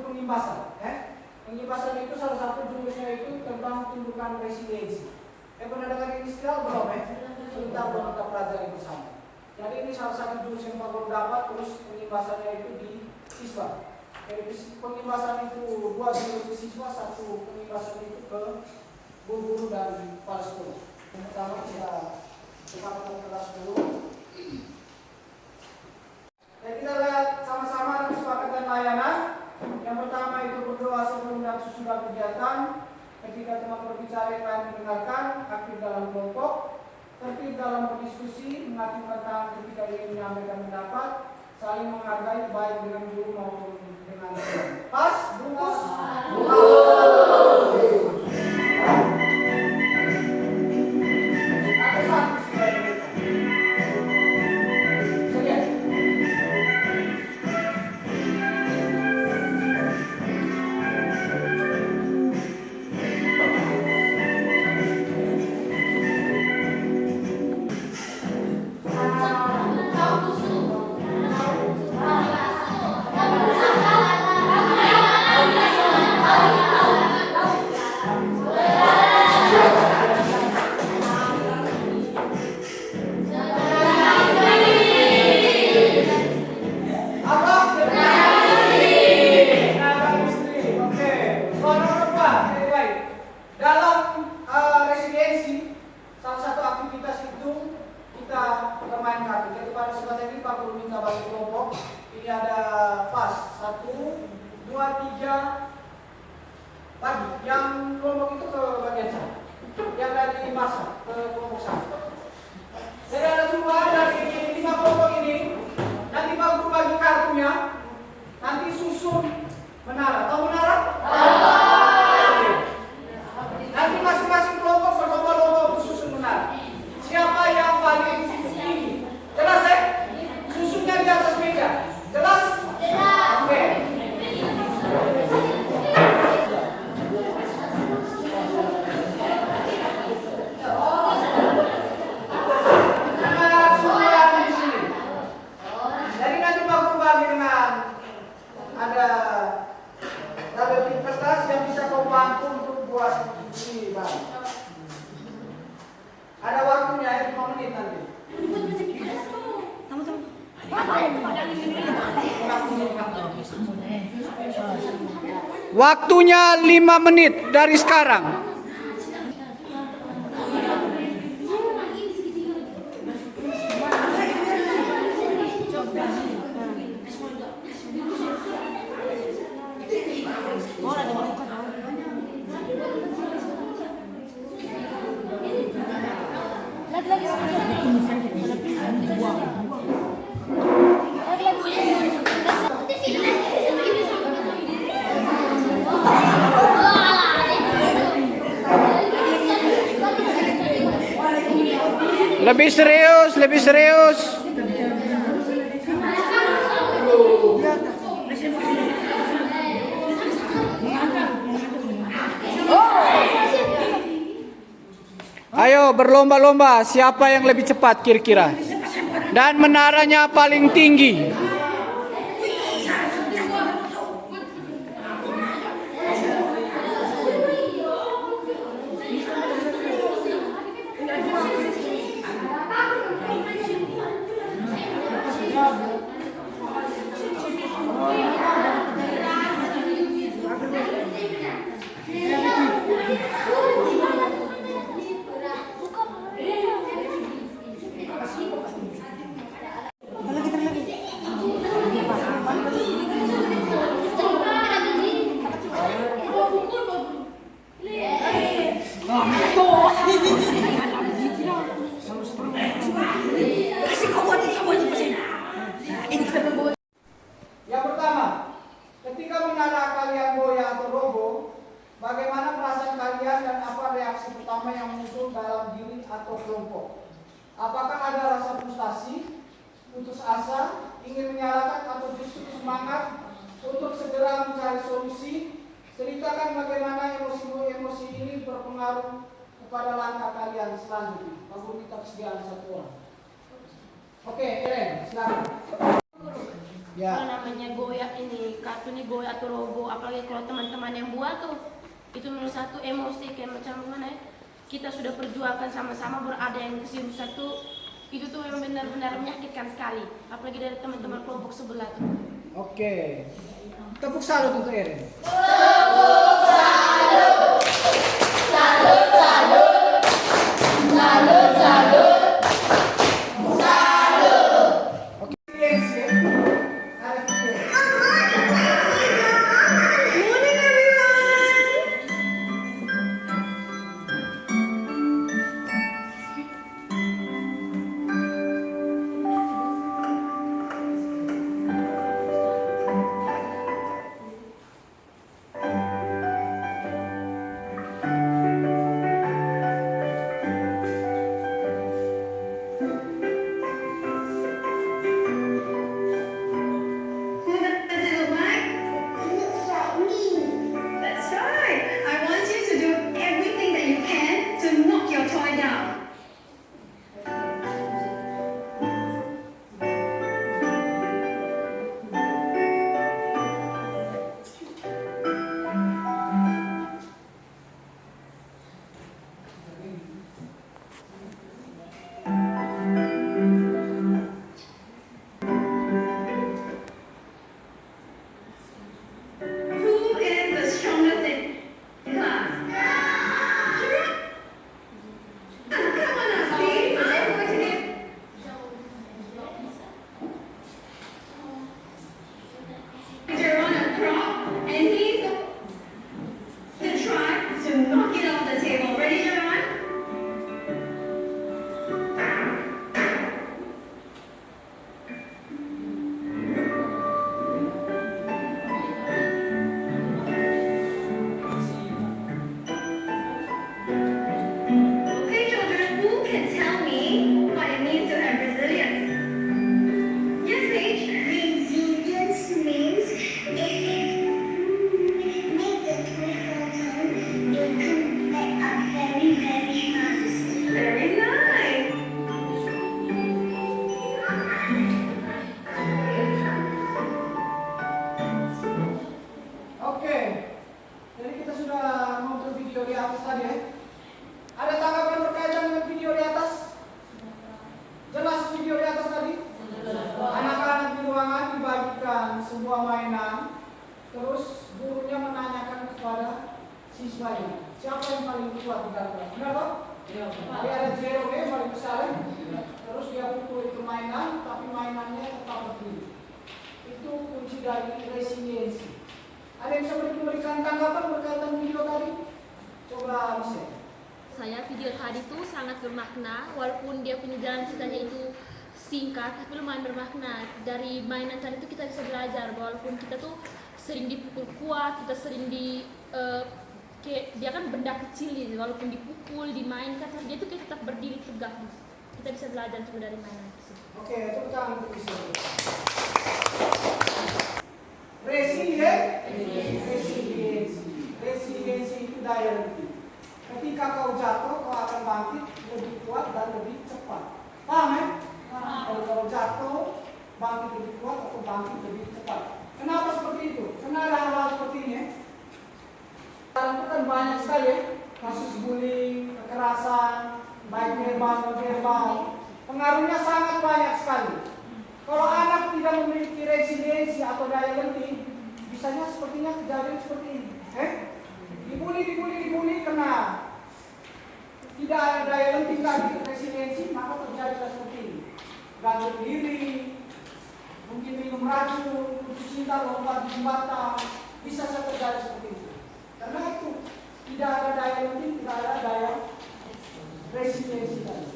pengimbasan. Pengimbasan itu salah satu jurusnya itu tentang tundukan resiliensi. Pernah dengar ini istilah belum? Sebentar belum kita pelajari bersama. Jadi ini salah satu jurus yang Pak Guru dapat, terus pengimbasannya itu di siswa. Jadi pengimbasan itu dua jurus di siswa, satu pengimbasan itu ke guru dan kepala sekolah. Yang pertama kita ke kelas dulu. Jadi kita lihat sama-sama kesepakatan layanan. Yang pertama itu berdoa sebelum dan sesudah kegiatan. Ketika teman berbicara yang lain mendengarkan, aktif dalam kelompok, tertib dalam berdiskusi, mengacungkan tangan ketika ingin menyampaikan pendapat, saling menghargai baik dengan guru maupun dengan teman. Pas, bungkus. Waktunya 5 menit dari sekarang. Lebih serius, lebih serius. Ayo berlomba-lomba siapa yang lebih cepat kira-kira. Dan menaranya paling tinggi. Yang pertama, ketika menara kalian goyah atau roboh, bagaimana perasaan kalian dan apa reaksi pertama yang muncul dalam diri atau kelompok? Apakah ada rasa frustasi, putus asa, ingin menyalahkan atau justru semangat untuk segera mencari solusi? Ceritakan bagaimana emosi ini berpengaruh kepada langkah kalian selanjutnya. Pak Guru, kita kesediaan satu orang. Oke, Eren, silakan. Ya. Kalau namanya goyak ini, kartu ini goyak atau robo, apalagi kalau teman-teman yang buat tuh, itu menurut satu emosi kayak macam mana ya? Kita sudah perjuangkan sama-sama, berada yang kesiru satu, itu tuh memang benar-benar menyakitkan sekali, apalagi dari teman-teman kelompok sebelah tuh. Oke. Tepuk salut untuk Erin. Tepuk salut. Salut, salut. Salut, salut. Salut. Oke. Yes, ya. Ada video. Morning, everyone. Who does it look like? It looks like me. That's right. I want you to do everything that you can to knock your toy down. Who is the strongest in class? Come on now, Steve. I'm going to give. Jerome a prop, and he's going to try to knock it off the table. Ready, Jerome? Okay, children, who can tell me what it means to have resilience? Yes, Paige. Resilience means if you make the toy fall down, you come back up very, very fast. Very nice. Oke. Jadi kita sudah nonton video di atas tadi ya. Ada tanggapan berkaitan dengan video di atas? Jelas video di atas tadi? Anak-anak di ruangan dibagikan sebuah mainan, terus gurunya menanyakan kepada siswanya, siapa yang paling kuat di dalam kelas? Benar toh? Jadi ada Jerome yang paling besar ya? Terus dia pukul itu mainan, tapi mainannya tetap berdiri. Itu kunci dari resiliensi. Ada yang bisa memberikan tanggapan berkaitan video tadi? Coba Michelle. Saya video tadi tuh sangat bermakna, walaupun dia punya jalan ceritanya itu singkat tapi lumayan bermakna. Dari mainan tadi tuh kita bisa belajar walaupun kita tuh sering dipukul kuat, kita sering kayak dia kan benda kecil nih, walaupun dipukul, dimainkan, tapi dia tuh kayak tetap berdiri tegak. Kita bisa belajar juga dari mainan tersebut. Oke, tepuk tangan untuk Michelle. Resiliensi itu daya lebih. Ketika kau jatuh, kau akan bangkit lebih kuat dan lebih cepat. Paham ya? Kalau kau jatuh, bangkit lebih kuat atau bangkit lebih cepat. Kenapa seperti itu? Karena ada hal-hal seperti ini ya. Sekarang itu kan banyak sekali ya, kasus bullying, kekerasan, baik verbal dan verbal. Pengaruhnya sangat banyak sekali. Kalau anak tidak memiliki resiliensi atau daya lenting, bisanya sepertinya kejadian seperti ini. Dibully karena tidak ada daya lenting lagi, resiliensi, maka terjadi seperti ini. Gantung diri, mungkin minum racun, putus cinta, lompat di jembatan, bisa saja terjadi seperti itu. Karena itu tidak ada daya lenting, tidak ada daya resiliensi tadi.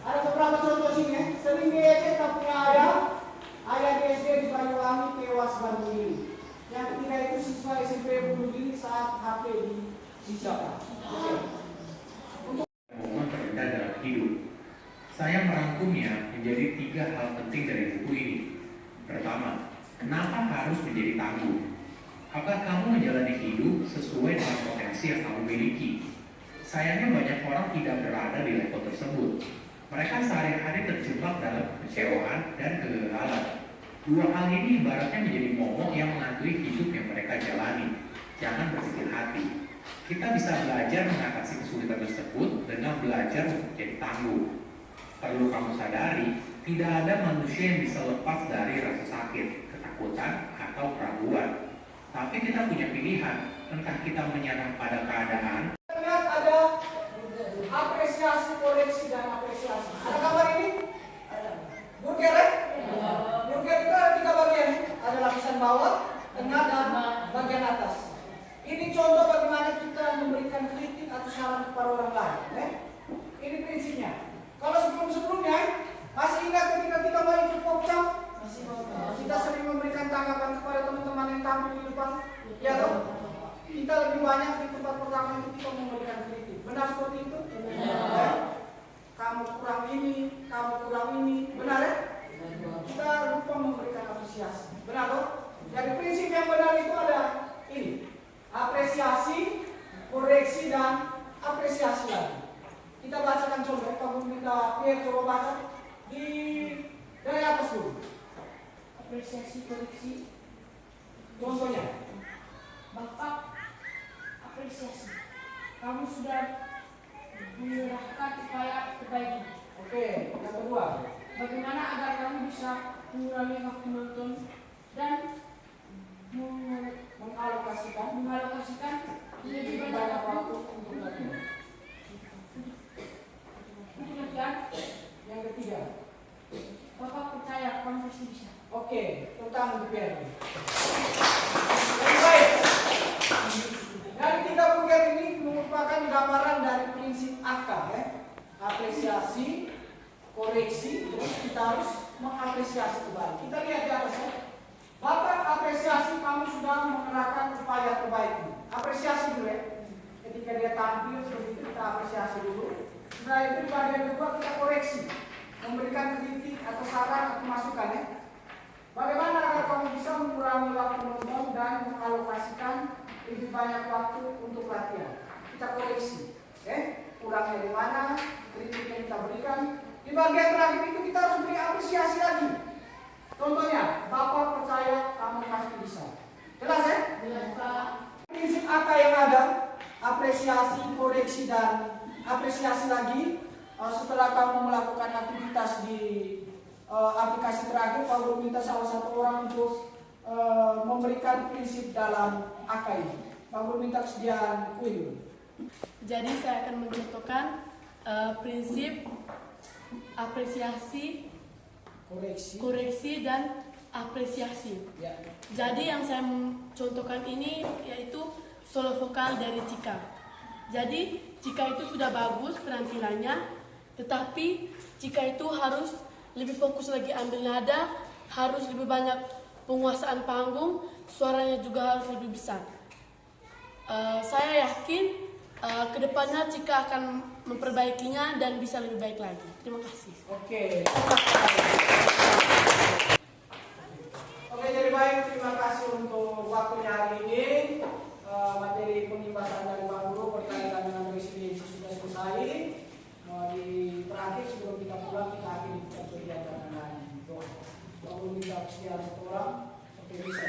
Ada beberapa contoh sini ya. Sering diejek tak punya ayah di SD di Banyuwangi tewas gantung diri. Yang ketiga itu siswa SMP bunuh diri saat HP disita. Momen terendah dalam hidup. Saya merangkumnya menjadi 3 hal penting dari buku ini. Pertama, kenapa harus menjadi tangguh? Apakah kamu menjalani hidup sesuai dengan potensi yang kamu miliki? Sayangnya banyak orang tidak berada di level tersebut. Mereka sehari-hari terjebak dalam kekecewaan dan kegagalan. Dua hal ini ibaratnya menjadi momok yang mengakui hidup yang mereka jalani. Jangan berkecil hati. Kita bisa belajar mengatasi kesulitan tersebut dengan belajar untuk jadi tangguh. Perlu kamu sadari, tidak ada manusia yang bisa lepas dari rasa sakit, ketakutan, atau keraguan. Tapi kita punya pilihan, entah kita menyerah pada keadaan. Lihat ada apresiasi, koreksi, dan apresiasi. Ada gambar ini? Burger ya? Burger itu ada 3 bagian. Ada lapisan bawah, tengah, dan bagian atas. Ini contoh bagaimana kita memberikan kritik atau saran kepada orang lain. Ini prinsipnya. Kalau sebelum-sebelumnya, masih ingat ketika kita mau ikut workshop? Kita sering memberikan tanggapan kepada teman-teman yang tampil di depan. Ya toh? Kita lebih banyak di tempat pertama itu kita memberikan kritik. Benar seperti itu? Ya. Kamu kurang ini, kamu kurang ini. Benar ya? Kita lupa memberikan apresiasi. Benar toh? Jadi prinsip yang benar itu ada ini. Apresiasi, koreksi, dan apresiasi lagi. Kita bacakan coba. Kamu minta Pierre coba baca dari atas dulu. Apresiasi, koreksi. Contohnya. Bapak, apresiasi. Kamu sudah menyerahkan upaya terbaik. Oke, yang kedua. Bagaimana agar kamu bisa mengurangi waktu nonton dan mengalokasikan lebih banyak waktu untuk latihan. Yang ketiga. Bapak percaya kamu pasti bisa. Oke, tentang buker. Lebih baik. Dari 3 buker ini merupakan gambaran dari prinsip AK ya. Apresiasi, koreksi, terus kita harus mengapresiasi kembali. Kita lihat di atas ya. Bapak apresiasi kamu sudah mengerahkan upaya terbaikmu. Apresiasi dulu ya. Ketika dia tampil seperti itu kita apresiasi dulu. Setelah itu di bagian kedua kita koreksi, memberikan kritik atau saran atau masukan ya. Bagaimana agar kamu bisa mengurangi waktu nonton dan mengalokasikan lebih banyak waktu untuk latihan? Kita koreksi, kurangnya di mana, kritik yang kita berikan. Di bagian terakhir itu kita harus beri apresiasi lagi. Contohnya, Bapak percaya kamu pasti bisa. Jelas ya? Jelas Pak. Prinsip AK yang ada, apresiasi, koreksi, dan apresiasi lagi. Setelah kamu melakukan aktivitas di aplikasi terakhir, Pak minta salah satu orang untuk memberikan prinsip dalam AK ini. Pak minta kesediaan kuil. Jadi saya akan mencontohkan prinsip apresiasi, koreksi, dan apresiasi. Ya. Jadi yang saya contohkan ini yaitu solo vokal dari Cika. Jadi Cika itu sudah bagus penampilannya, tetapi Cika itu harus lebih fokus lagi ambil nada, harus lebih banyak penguasaan panggung, suaranya juga harus lebih besar. Saya yakin kedepannya Cika akan memperbaikinya dan bisa lebih baik lagi. Terima kasih. Oke, jadi baik, terima kasih untuk waktunya hari ini. Materi pengibasan dari Bang Guru berkaitan dengan resiliensi sudah selesai. Di terakhir sebelum kita pulang kita akhiri kegiatan dengan doa. Bang Guru minta kesediaan satu orang. Oke, bisa.